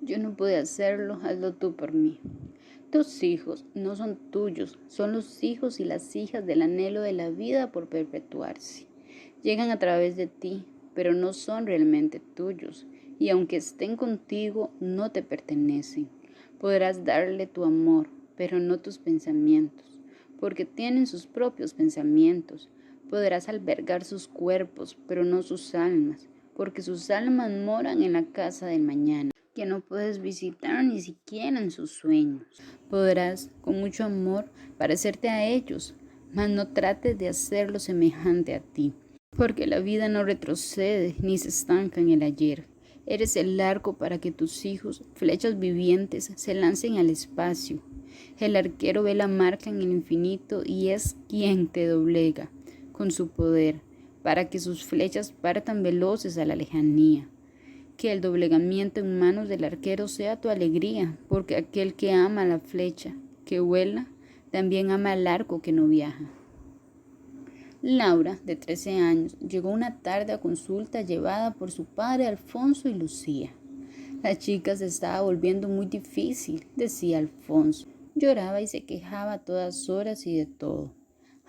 Yo no pude hacerlo, hazlo tú por mí. Tus hijos no son tuyos, son los hijos y las hijas del anhelo de la vida por perpetuarse. Llegan a través de ti, pero no son realmente tuyos, y aunque estén contigo, no te pertenecen. Podrás darle tu amor, pero no tus pensamientos, porque tienen sus propios pensamientos. Podrás albergar sus cuerpos, pero no sus almas, porque sus almas moran en la casa del mañana, que no puedes visitar ni siquiera en sus sueños. Podrás, con mucho amor, parecerte a ellos, mas no trates de hacerlo semejante a ti, porque la vida no retrocede ni se estanca en el ayer. Eres el arco para que tus hijos, flechas vivientes, se lancen al espacio. El arquero ve la marca en el infinito y es quien te doblega con su poder, para que sus flechas partan veloces a la lejanía. Que el doblegamiento en manos del arquero sea tu alegría, porque aquel que ama la flecha que vuela, también ama el arco que no viaja. Laura, de 13 años, llegó una tarde a consulta llevada por su padre Alfonso y Lucía. La chica se estaba volviendo muy difícil, decía Alfonso. Lloraba y se quejaba a todas horas y de todo.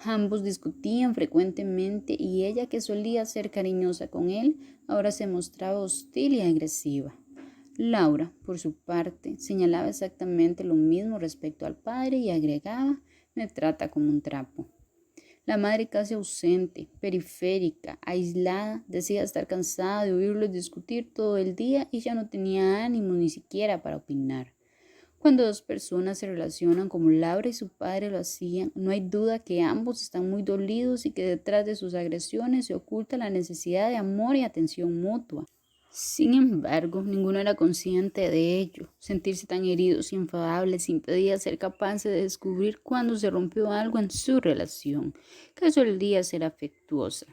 Ambos discutían frecuentemente y ella, que solía ser cariñosa con él, ahora se mostraba hostil y agresiva. Laura, por su parte, señalaba exactamente lo mismo respecto al padre y agregaba: me trata como un trapo. La madre, casi ausente, periférica, aislada, decía estar cansada de oírlos discutir todo el día y ya no tenía ánimo ni siquiera para opinar. Cuando dos personas se relacionan como Laura y su padre lo hacían, no hay duda que ambos están muy dolidos y que detrás de sus agresiones se oculta la necesidad de amor y atención mutua. Sin embargo, ninguno era consciente de ello. Sentirse tan heridos y enfadables impedía ser capaces de descubrir cuándo se rompió algo en su relación, que solía ser afectuosa.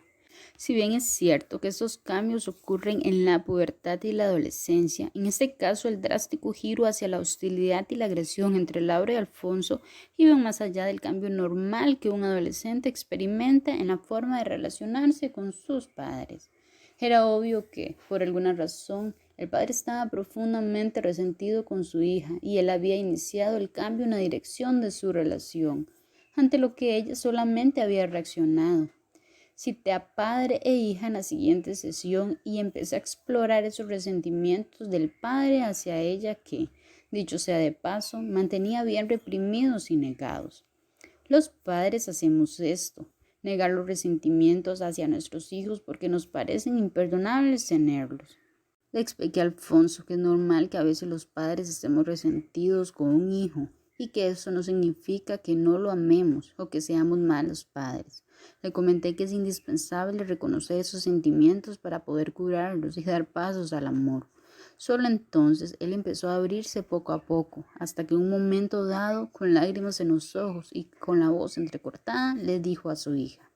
Si bien es cierto que estos cambios ocurren en la pubertad y la adolescencia, en este caso el drástico giro hacia la hostilidad y la agresión entre Laura y Alfonso iban más allá del cambio normal que un adolescente experimenta en la forma de relacionarse con sus padres. Era obvio que, por alguna razón, el padre estaba profundamente resentido con su hija y él había iniciado el cambio en la dirección de su relación, ante lo que ella solamente había reaccionado. Cité a padre e hija en la siguiente sesión y empecé a explorar esos resentimientos del padre hacia ella que, dicho sea de paso, mantenía bien reprimidos y negados. Los padres hacemos esto: negar los resentimientos hacia nuestros hijos porque nos parecen imperdonables tenerlos. Le expliqué a Alfonso que es normal que a veces los padres estemos resentidos con un hijo y que eso no significa que no lo amemos o que seamos malos padres. Le comenté que es indispensable reconocer esos sentimientos para poder curarlos y dar pasos al amor. Solo entonces él empezó a abrirse poco a poco, hasta que en un momento dado, con lágrimas en los ojos y con la voz entrecortada, le dijo a su hija: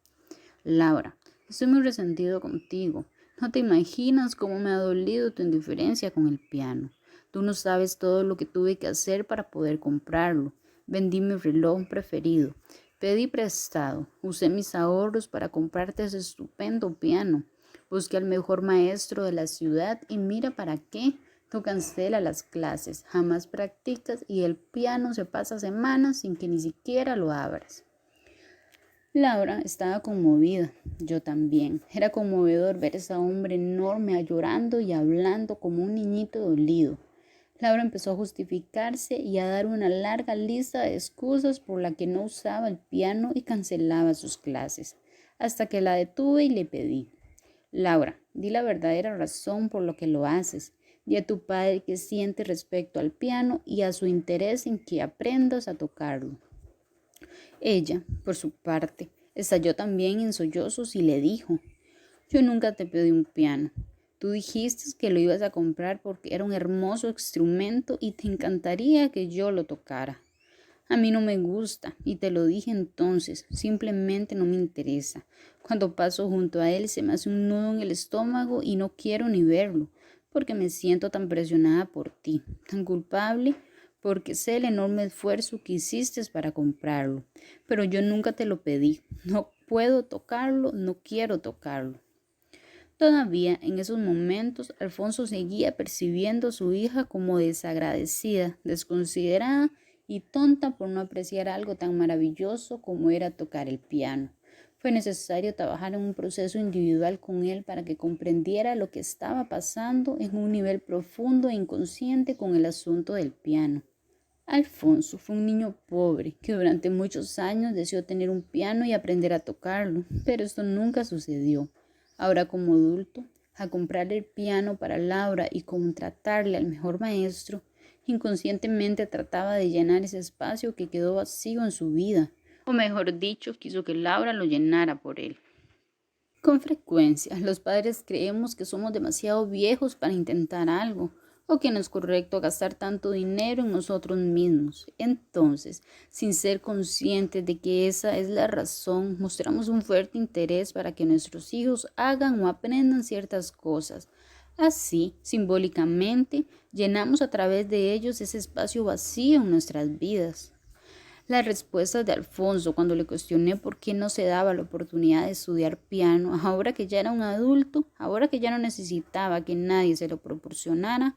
Laura, estoy muy resentido contigo. No te imaginas cómo me ha dolido tu indiferencia con el piano. Tú no sabes todo lo que tuve que hacer para poder comprarlo. Vendí mi reloj preferido. Pedí prestado. Usé mis ahorros para comprarte ese estupendo piano. Busqué al mejor maestro de la ciudad y mira para qué. Tú cancelas las clases, jamás practicas y el piano se pasa semanas sin que ni siquiera lo abras. Laura estaba conmovida, yo también. Era conmovedor ver a ese hombre enorme llorando y hablando como un niñito dolido. Laura empezó a justificarse y a dar una larga lista de excusas por la que no usaba el piano y cancelaba sus clases, hasta que la detuve y le pedí: Laura, di la verdadera razón por lo que lo haces. Di a tu padre qué siente respecto al piano y a su interés en que aprendas a tocarlo. Ella, por su parte, estalló también en sollozos y le dijo: yo nunca te pedí un piano. Tú dijiste que lo ibas a comprar porque era un hermoso instrumento y te encantaría que yo lo tocara. A mí no me gusta y te lo dije entonces, simplemente no me interesa. Cuando paso junto a él se me hace un nudo en el estómago y no quiero ni verlo, porque me siento tan presionada por ti, tan culpable, porque sé el enorme esfuerzo que hiciste para comprarlo. Pero yo nunca te lo pedí. No puedo tocarlo, no quiero tocarlo. Todavía en esos momentos, Alfonso seguía percibiendo a su hija como desagradecida, desconsiderada y tonta por no apreciar algo tan maravilloso como era tocar el piano. Fue necesario trabajar en un proceso individual con él para que comprendiera lo que estaba pasando en un nivel profundo e inconsciente con el asunto del piano. Alfonso fue un niño pobre que durante muchos años deseó tener un piano y aprender a tocarlo, pero esto nunca sucedió. Ahora como adulto, al comprar el piano para Laura y contratarle al mejor maestro, inconscientemente trataba de llenar ese espacio que quedó vacío en su vida, o mejor dicho, quiso que Laura lo llenara por él. Con frecuencia, los padres creemos que somos demasiado viejos para intentar algo, o que no es correcto gastar tanto dinero en nosotros mismos. Entonces, sin ser conscientes de que esa es la razón, mostramos un fuerte interés para que nuestros hijos hagan o aprendan ciertas cosas. Así, simbólicamente, llenamos a través de ellos ese espacio vacío en nuestras vidas. Las respuestas de Alfonso cuando le cuestioné por qué no se daba la oportunidad de estudiar piano, ahora que ya era un adulto, ahora que ya no necesitaba que nadie se lo proporcionara.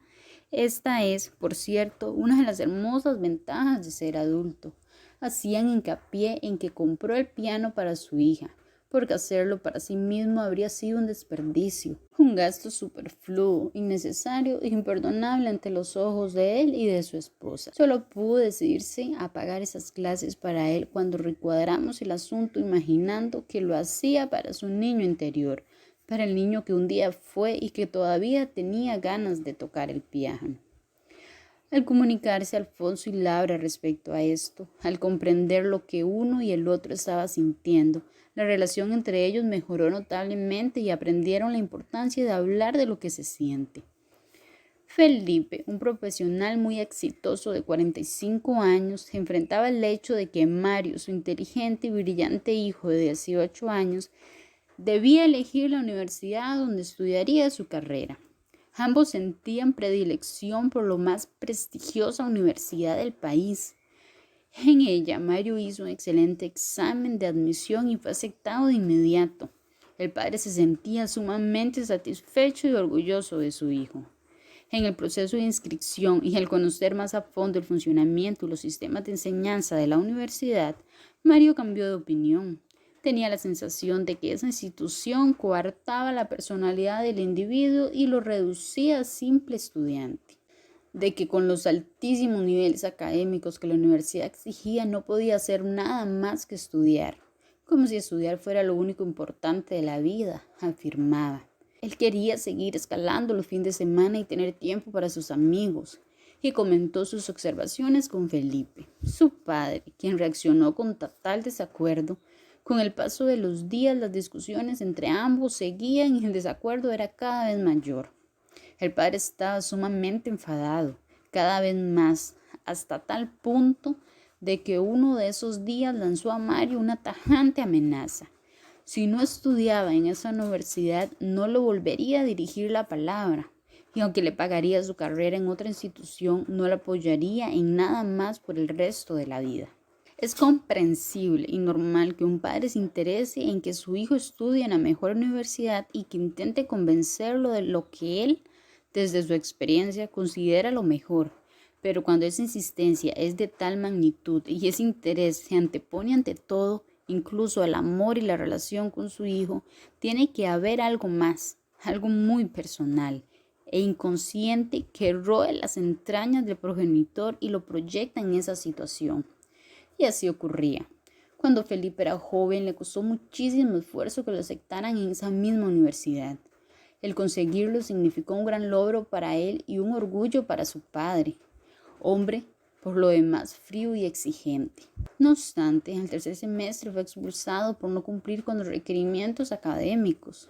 Esta es, por cierto, una de las hermosas ventajas de ser adulto. Hacían hincapié en que compró el piano para su hija, porque hacerlo para sí mismo habría sido un desperdicio, un gasto superfluo, innecesario e imperdonable ante los ojos de él y de su esposa. Solo pudo decidirse a pagar esas clases para él cuando recuadramos el asunto imaginando que lo hacía para su niño interior, para el niño que un día fue y que todavía tenía ganas de tocar el piano. Al comunicarse Alfonso y Laura respecto a esto, al comprender lo que uno y el otro estaba sintiendo, la relación entre ellos mejoró notablemente y aprendieron la importancia de hablar de lo que se siente. Felipe, un profesional muy exitoso de 45 años, enfrentaba el hecho de que Mario, su inteligente y brillante hijo de 18 años, debía elegir la universidad donde estudiaría su carrera. Ambos sentían predilección por la más prestigiosa universidad del país. En ella, Mario hizo un excelente examen de admisión y fue aceptado de inmediato. El padre se sentía sumamente satisfecho y orgulloso de su hijo. En el proceso de inscripción y al conocer más a fondo el funcionamiento y los sistemas de enseñanza de la universidad, Mario cambió de opinión. Tenía la sensación de que esa institución coartaba la personalidad del individuo y lo reducía a simple estudiante, de que con los altísimos niveles académicos que la universidad exigía no podía hacer nada más que estudiar, como si estudiar fuera lo único importante de la vida, afirmaba. Él quería seguir escalando los fines de semana y tener tiempo para sus amigos, y comentó sus observaciones con Felipe, su padre, quien reaccionó con total desacuerdo. Con el paso de los días, las discusiones entre ambos seguían y el desacuerdo era cada vez mayor. El padre estaba sumamente enfadado, cada vez más, hasta tal punto de que uno de esos días lanzó a Mario una tajante amenaza. Si no estudiaba en esa universidad, no lo volvería a dirigir la palabra, y aunque le pagaría su carrera en otra institución, no lo apoyaría en nada más por el resto de la vida. Es comprensible y normal que un padre se interese en que su hijo estudie en la mejor universidad y que intente convencerlo de lo que él, desde su experiencia, considera lo mejor. Pero cuando esa insistencia es de tal magnitud y ese interés se antepone ante todo, incluso al amor y la relación con su hijo, tiene que haber algo más, algo muy personal e inconsciente que roe las entrañas del progenitor y lo proyecta en esa situación. Y así ocurría. Cuando Felipe era joven, le costó muchísimo esfuerzo que lo aceptaran en esa misma universidad. El conseguirlo significó un gran logro para él y un orgullo para su padre, hombre por lo demás frío y exigente. No obstante, al tercer semestre fue expulsado por no cumplir con los requerimientos académicos,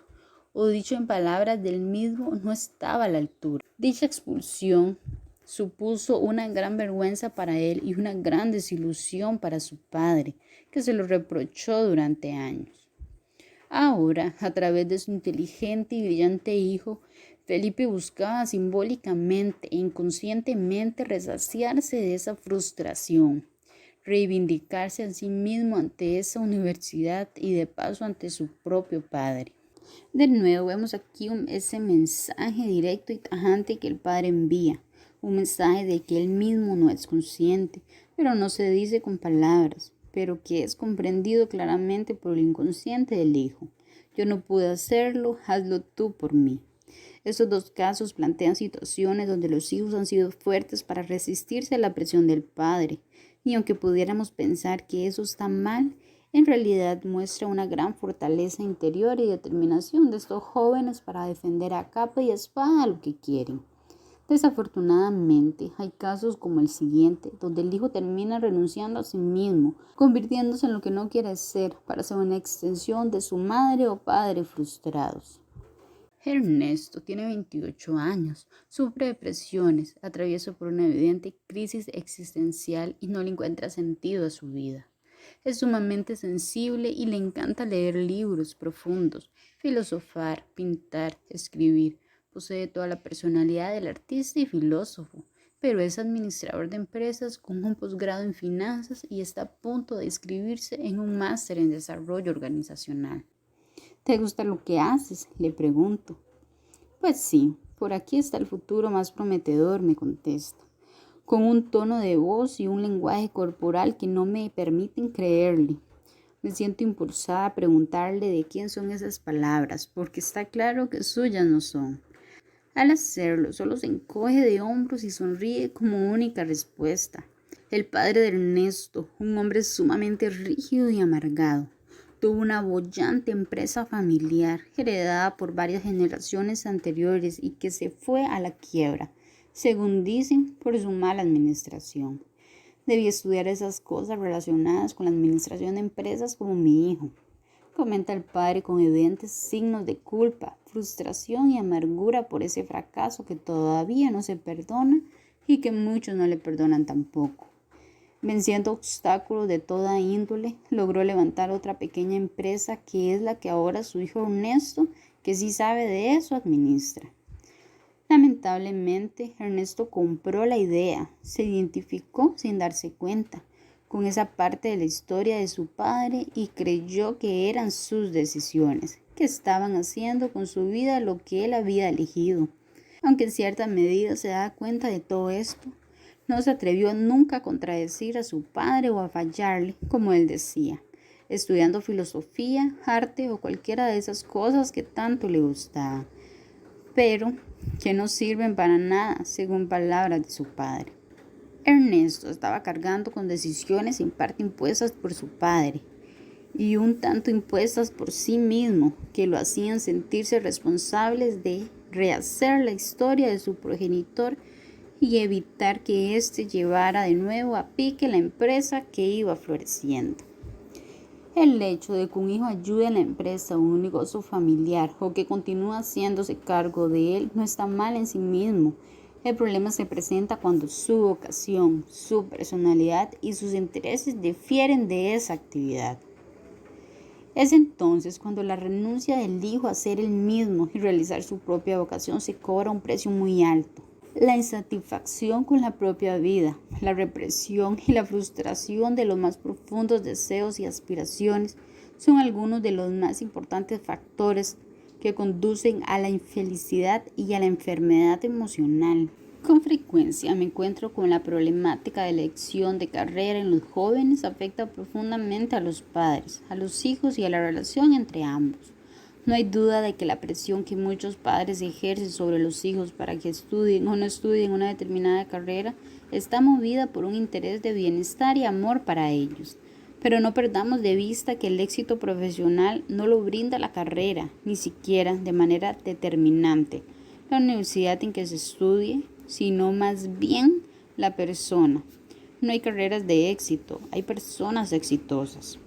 o dicho en palabras del mismo, no estaba a la altura. Dicha expulsión supuso una gran vergüenza para él y una gran desilusión para su padre, que se lo reprochó durante años. Ahora, a través de su inteligente y brillante hijo, Felipe buscaba simbólicamente e inconscientemente resaciarse de esa frustración, reivindicarse a sí mismo ante esa universidad y de paso ante su propio padre. De nuevo vemos aquí ese mensaje directo y tajante que el padre envía, un mensaje de que él mismo no es consciente, pero no se dice con palabras, pero que es comprendido claramente por el inconsciente del hijo. Yo no pude hacerlo, hazlo tú por mí. Estos dos casos plantean situaciones donde los hijos han sido fuertes para resistirse a la presión del padre, y aunque pudiéramos pensar que eso está mal, en realidad muestra una gran fortaleza interior y determinación de estos jóvenes para defender a capa y espada lo que quieren. Desafortunadamente, hay casos como el siguiente, donde el hijo termina renunciando a sí mismo, convirtiéndose en lo que no quiere ser para ser una extensión de su madre o padre frustrados. Ernesto tiene 28 años, sufre depresiones, atraviesa por una evidente crisis existencial y no le encuentra sentido a su vida. Es sumamente sensible y le encanta leer libros profundos, filosofar, pintar, escribir. Posee toda la personalidad del artista y filósofo, pero es administrador de empresas con un posgrado en finanzas y está a punto de inscribirse en un máster en desarrollo organizacional. ¿Te gusta lo que haces?, le pregunto. Pues sí, por aquí está el futuro más prometedor, me contesta, con un tono de voz y un lenguaje corporal que no me permiten creerle. Me siento impulsada a preguntarle de quién son esas palabras, porque está claro que suyas no son. Al hacerlo, solo se encoge de hombros y sonríe como única respuesta. El padre de Ernesto, un hombre sumamente rígido y amargado, tuvo una boyante empresa familiar heredada por varias generaciones anteriores y que se fue a la quiebra, según dicen, por su mala administración. Debí estudiar esas cosas relacionadas con la administración de empresas como mi hijo, comenta el padre con evidentes signos de culpa, frustración y amargura por ese fracaso que todavía no se perdona y que muchos no le perdonan tampoco. Venciendo obstáculos de toda índole, logró levantar otra pequeña empresa que es la que ahora su hijo Ernesto, que sí sabe de eso, administra. Lamentablemente, Ernesto compró la idea, se identificó sin darse cuenta con esa parte de la historia de su padre y creyó que eran sus decisiones, que estaban haciendo con su vida lo que él había elegido. Aunque en cierta medida se da cuenta de todo esto, no se atrevió nunca a contradecir a su padre o a fallarle, como él decía, estudiando filosofía, arte o cualquiera de esas cosas que tanto le gustaban, pero que no sirven para nada, según palabras de su padre. Ernesto estaba cargando con decisiones en parte impuestas por su padre y un tanto impuestas por sí mismo, que lo hacían sentirse responsables de rehacer la historia de su progenitor y evitar que éste llevara de nuevo a pique la empresa que iba floreciendo. El hecho de que un hijo ayude en la empresa o un negocio familiar o que continúe haciéndose cargo de él no está mal en sí mismo. El problema se presenta cuando su vocación, su personalidad y sus intereses difieren de esa actividad. Es entonces cuando la renuncia del hijo a ser el mismo y realizar su propia vocación se cobra un precio muy alto. La insatisfacción con la propia vida, la represión y la frustración de los más profundos deseos y aspiraciones son algunos de los más importantes factores que conducen a la infelicidad y a la enfermedad emocional. Con frecuencia me encuentro con la problemática de elección de carrera en los jóvenes afecta profundamente a los padres, a los hijos y a la relación entre ambos. No hay duda de que la presión que muchos padres ejercen sobre los hijos para que estudien o no estudien una determinada carrera está movida por un interés de bienestar y amor para ellos. Pero no perdamos de vista que el éxito profesional no lo brinda la carrera, ni siquiera de manera determinante la universidad en que se estudie, sino más bien la persona. No hay carreras de éxito, hay personas exitosas.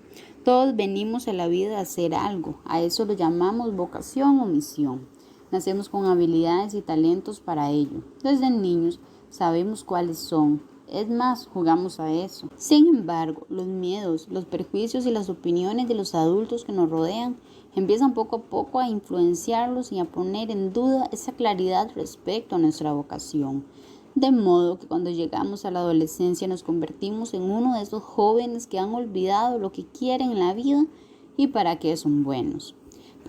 Todos venimos a la vida a hacer algo, a eso lo llamamos vocación o misión. Nacemos con habilidades y talentos para ello. Desde niños sabemos cuáles son. Es más, jugamos a eso. Sin embargo, los miedos, los prejuicios y las opiniones de los adultos que nos rodean empiezan poco a poco a influenciarlos y a poner en duda esa claridad respecto a nuestra vocación. De modo que cuando llegamos a la adolescencia nos convertimos en uno de esos jóvenes que han olvidado lo que quieren en la vida y para qué son buenos.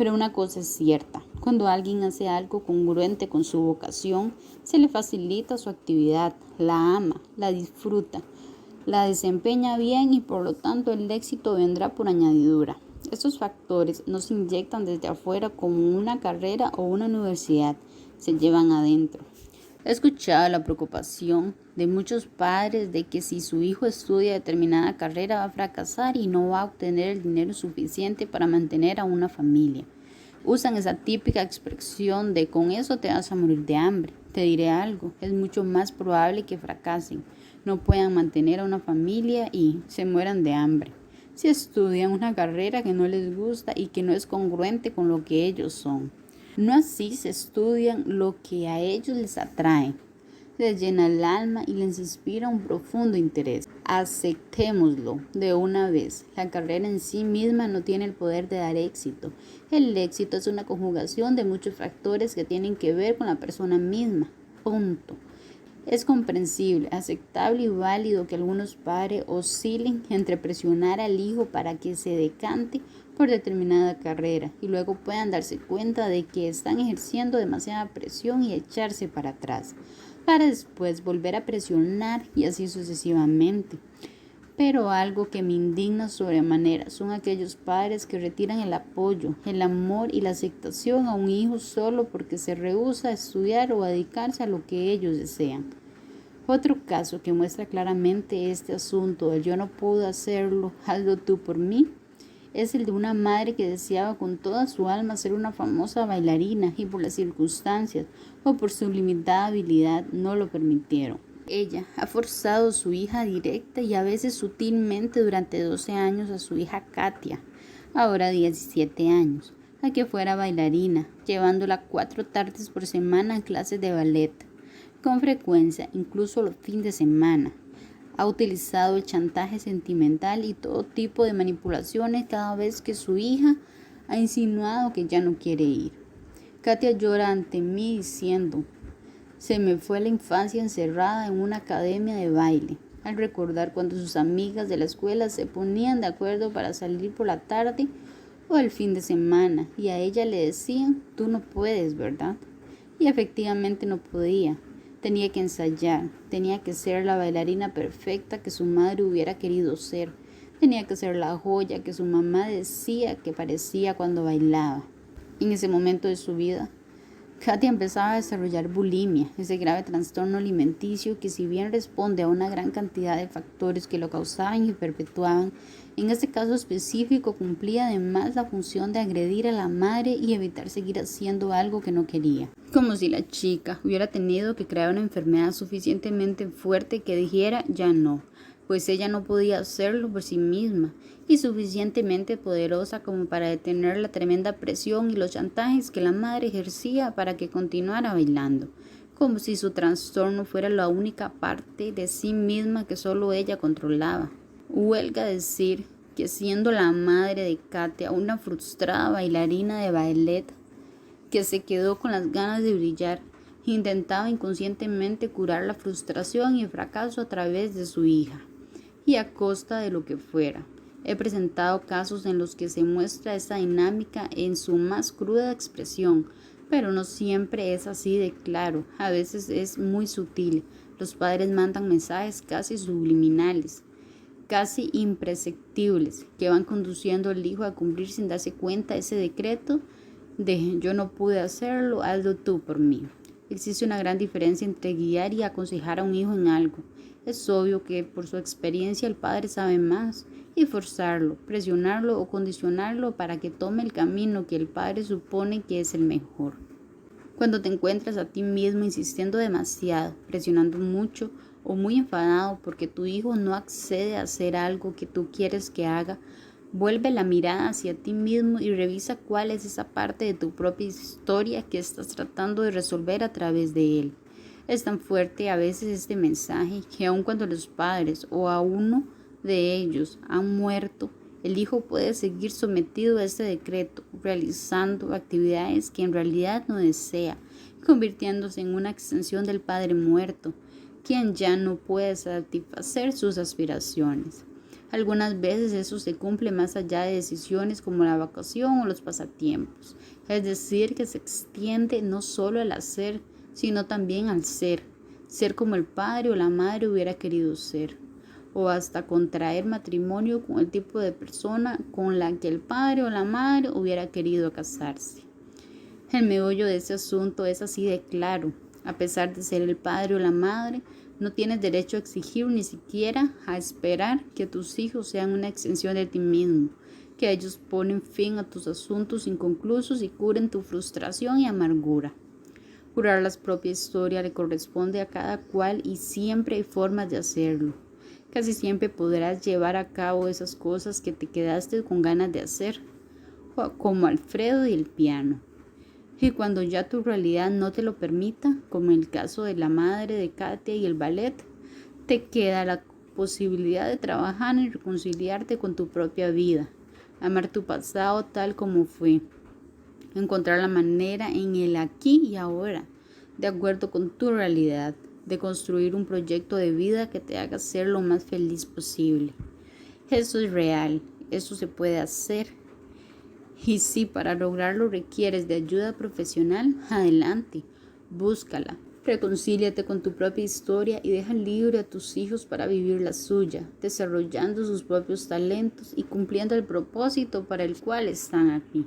Pero una cosa es cierta, cuando alguien hace algo congruente con su vocación, se le facilita su actividad, la ama, la disfruta, la desempeña bien y por lo tanto el éxito vendrá por añadidura. Estos factores no se inyectan desde afuera como una carrera o una universidad, se llevan adentro. He escuchado la preocupación de muchos padres de que si su hijo estudia determinada carrera va a fracasar y no va a obtener el dinero suficiente para mantener a una familia. Usan esa típica expresión de con eso te vas a morir de hambre. Te diré algo, es mucho más probable que fracasen, no puedan mantener a una familia y se mueran de hambre si estudian una carrera que no les gusta y que no es congruente con lo que ellos son. No así se estudian lo que a ellos les atrae, les llena el alma y les inspira un profundo interés. Aceptémoslo de una vez. La carrera en sí misma no tiene el poder de dar éxito. El éxito es una conjugación de muchos factores que tienen que ver con la persona misma. Punto. Es comprensible, aceptable y válido que algunos padres oscilen entre presionar al hijo para que se decante por determinada carrera y luego puedan darse cuenta de que están ejerciendo demasiada presión y echarse para atrás, para después volver a presionar y así sucesivamente. Pero algo que me indigna sobremanera son aquellos padres que retiran el apoyo, el amor y la aceptación a un hijo solo porque se rehúsa a estudiar o a dedicarse a lo que ellos desean. Otro caso que muestra claramente este asunto del yo no puedo hacerlo, hazlo tú por mí, es el de una madre que deseaba con toda su alma ser una famosa bailarina y por las circunstancias o por su limitada habilidad no lo permitieron. Ella ha forzado a su hija directa y a veces sutilmente durante 12 años a su hija Katia, ahora 17 años, a que fuera bailarina, llevándola 4 tardes por semana a clases de ballet, con frecuencia, incluso los fines de semana. Ha utilizado el chantaje sentimental y todo tipo de manipulaciones cada vez que su hija ha insinuado que ya no quiere ir. Katia llora ante mí diciendo: se me fue la infancia encerrada en una academia de baile, al recordar cuando sus amigas de la escuela se ponían de acuerdo para salir por la tarde o el fin de semana y a ella le decían: tú no puedes, ¿verdad? Y efectivamente no podía. Tenía que ensayar, tenía que ser la bailarina perfecta que su madre hubiera querido ser, tenía que ser la joya que su mamá decía que parecía cuando bailaba. En ese momento de su vida, Katia empezaba a desarrollar bulimia, ese grave trastorno alimenticio que si bien responde a una gran cantidad de factores que lo causaban y perpetuaban, en este caso específico cumplía además la función de agredir a la madre y evitar seguir haciendo algo que no quería. Como si la chica hubiera tenido que crear una enfermedad suficientemente fuerte que dijera ya no, pues ella no podía hacerlo por sí misma y suficientemente poderosa como para detener la tremenda presión y los chantajes que la madre ejercía para que continuara bailando, como si su trastorno fuera la única parte de sí misma que solo ella controlaba. Huelga decir que siendo la madre de Katia una frustrada bailarina de ballet que se quedó con las ganas de brillar, intentaba inconscientemente curar la frustración y el fracaso a través de su hija, y a costa de lo que fuera. He presentado casos en los que se muestra esta dinámica en su más cruda expresión, pero no siempre es así de claro, a veces es muy sutil. Los padres mandan mensajes casi subliminales, casi imperceptibles, que van conduciendo al hijo a cumplir sin darse cuenta ese decreto de yo no pude hacerlo, hazlo tú por mí. Existe una gran diferencia entre guiar y aconsejar a un hijo en algo. Es obvio que por su experiencia el padre sabe más y forzarlo, presionarlo o condicionarlo para que tome el camino que el padre supone que es el mejor. Cuando te encuentras a ti mismo insistiendo demasiado, presionando mucho o muy enfadado porque tu hijo no accede a hacer algo que tú quieres que haga, vuelve la mirada hacia ti mismo y revisa cuál es esa parte de tu propia historia que estás tratando de resolver a través de él. Es tan fuerte a veces este mensaje que aun cuando los padres o a uno de ellos han muerto, el hijo puede seguir sometido a este decreto, realizando actividades que en realidad no desea, convirtiéndose en una extensión del padre muerto, quien ya no puede satisfacer sus aspiraciones. Algunas veces eso se cumple más allá de decisiones como la vacación o los pasatiempos. Es decir, que se extiende no solo al hacer, sino también al ser. Ser como el padre o la madre hubiera querido ser. O hasta contraer matrimonio con el tipo de persona con la que el padre o la madre hubiera querido casarse. El meollo de ese asunto es así de claro. A pesar de ser el padre o la madre, no tienes derecho a exigir ni siquiera a esperar que tus hijos sean una extensión de ti mismo, que ellos ponen fin a tus asuntos inconclusos y curen tu frustración y amargura. Curar la propia historia le corresponde a cada cual y siempre hay formas de hacerlo. Casi siempre podrás llevar a cabo esas cosas que te quedaste con ganas de hacer, como Alfredo y el piano. Y cuando ya tu realidad no te lo permita, como en el caso de la madre de Katia y el ballet, te queda la posibilidad de trabajar y reconciliarte con tu propia vida, amar tu pasado tal como fue, encontrar la manera en el aquí y ahora, de acuerdo con tu realidad, de construir un proyecto de vida que te haga ser lo más feliz posible. Eso es real, eso se puede hacer. Y si para lograrlo requieres de ayuda profesional, adelante, búscala. Reconcíliate con tu propia historia y deja libre a tus hijos para vivir la suya, desarrollando sus propios talentos y cumpliendo el propósito para el cual están aquí.